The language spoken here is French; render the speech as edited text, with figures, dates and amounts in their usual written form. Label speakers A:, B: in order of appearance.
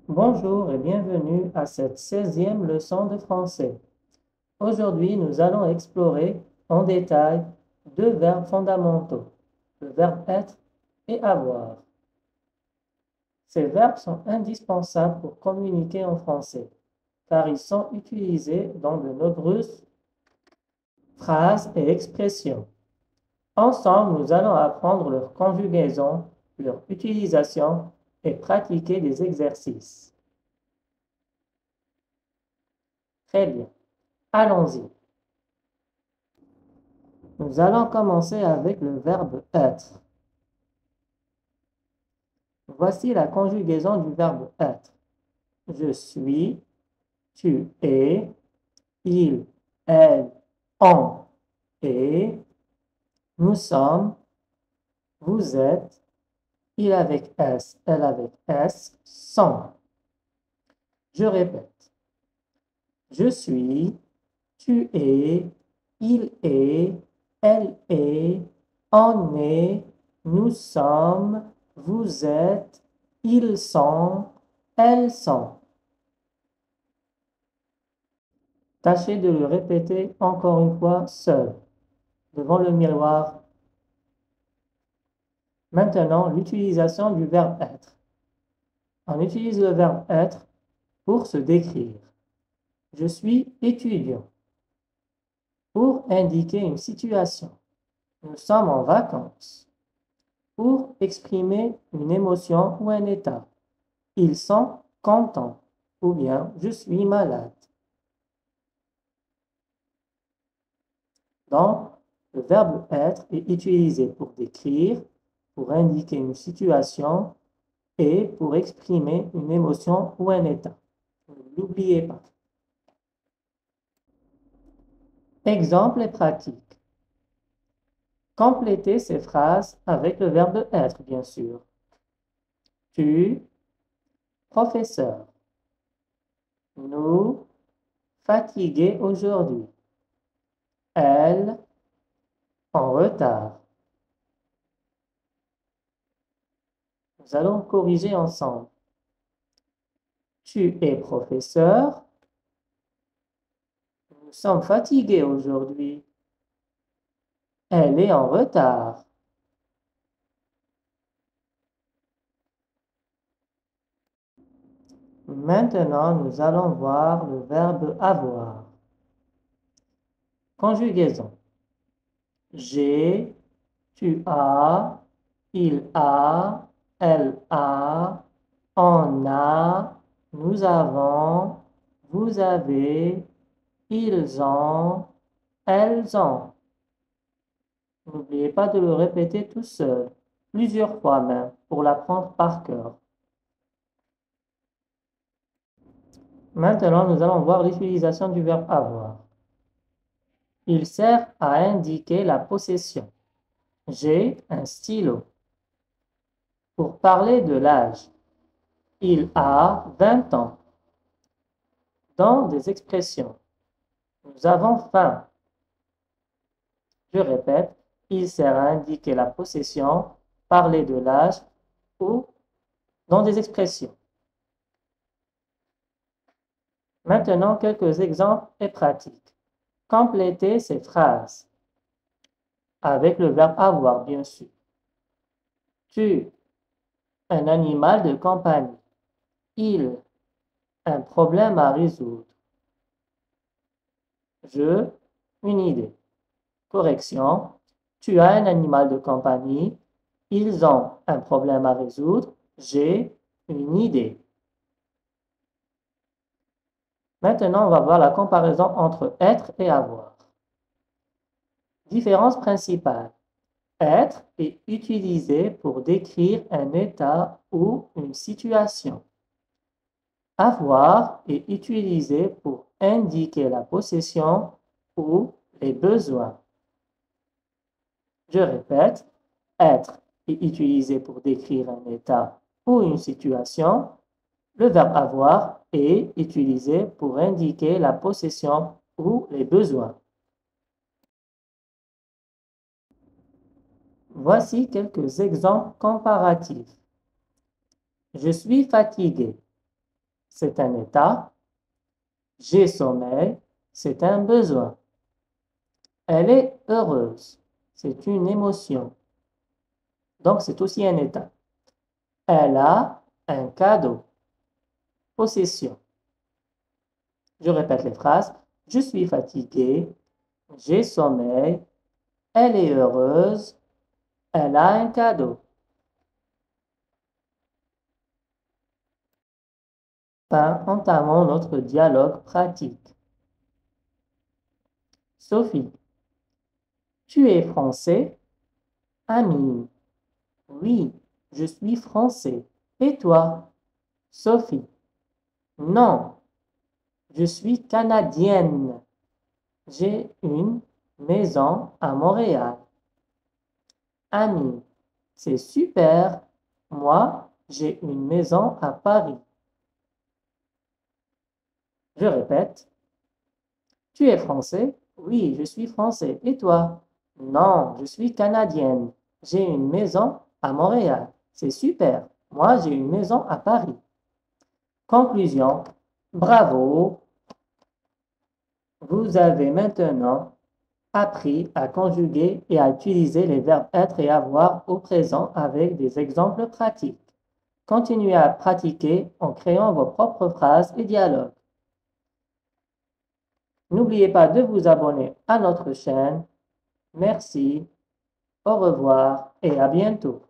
A: Bonjour et bienvenue à cette 16e leçon de français. Aujourd'hui, nous allons explorer en détail deux verbes fondamentaux, le verbe être et avoir. Ces verbes sont indispensables pour communiquer en français, car ils sont utilisés dans de nombreuses phrases et expressions. Ensemble, nous allons apprendre leur conjugaison, leur utilisation et pratiquer des exercices. Très bien, allons-y. Nous allons commencer avec le verbe être. Voici la conjugaison du verbe être. Je suis, tu es, il, elle, on est, nous sommes, vous êtes, il avec S, elle avec S, sont. Je répète. Je suis, tu es, il est, elle est, on est, nous sommes, vous êtes, ils sont, elles sont. Tâchez de le répéter encore une fois seul, devant le miroir. Maintenant, l'utilisation du verbe être. On utilise le verbe être pour se décrire. Je suis étudiant. Pour indiquer une situation. Nous sommes en vacances. Pour exprimer une émotion ou un état. Ils sont contents ou bien je suis malade. Donc, le verbe être est utilisé pour décrire, pour indiquer une situation et pour exprimer une émotion ou un état. Ne l'oubliez pas. Exemple et pratique. Complétez ces phrases avec le verbe être, bien sûr. Tu, professeur. Nous, fatigués aujourd'hui. Elle, en retard. Nous allons corriger ensemble. Tu es professeur. Nous sommes fatigués aujourd'hui. Elle est en retard. Maintenant, nous allons voir le verbe avoir. Conjugaison. J'ai, tu as, il a, elle a, on a, nous avons, vous avez, ils ont, elles ont. N'oubliez pas de le répéter tout seul, plusieurs fois même, pour l'apprendre par cœur. Maintenant, nous allons voir l'utilisation du verbe avoir. Il sert à indiquer la possession. J'ai un stylo. Pour parler de l'âge, il a 20 ans. Dans des expressions, nous avons faim. Je répète, il sert à indiquer la possession, parler de l'âge ou dans des expressions. Maintenant, quelques exemples et pratiques. Complétez ces phrases avec le verbe avoir, bien sûr. Tu, un animal de compagnie. Il, un problème à résoudre. Je, une idée. Correction. Tu as un animal de compagnie. Ils ont un problème à résoudre. J'ai une idée. Maintenant, on va voir la comparaison entre être et avoir. Différence principale. Être est utilisé pour décrire un état ou une situation. Avoir est utilisé pour indiquer la possession ou les besoins. Je répète, être est utilisé pour décrire un état ou une situation. Le verbe avoir est utilisé pour indiquer la possession ou les besoins. Voici quelques exemples comparatifs. Je suis fatigué. c'est un état. J'ai sommeil, c'est un besoin. Elle est heureuse, c'est une émotion. Donc, c'est aussi un état. Elle a un cadeau. Possession. Je répète les phrases. Je suis fatigué, j'ai sommeil, elle est heureuse, elle a un cadeau. Enfin, entamons notre dialogue pratique. Sophie, tu es français? Amine, oui, je suis français. Et toi? Sophie, non, je suis canadienne. J'ai une maison à Montréal. Amine, c'est super. Moi, j'ai une maison à Paris. Je répète. Tu es français? Oui, je suis français. Et toi? Non, je suis canadienne. J'ai une maison à Montréal. C'est super. Moi, j'ai une maison à Paris. Conclusion. Bravo. Vous avez maintenant appris à conjuguer et à utiliser les verbes être et avoir au présent avec des exemples pratiques. Continuez à pratiquer en créant vos propres phrases et dialogues. N'oubliez pas de vous abonner à notre chaîne. Merci, au revoir et à bientôt.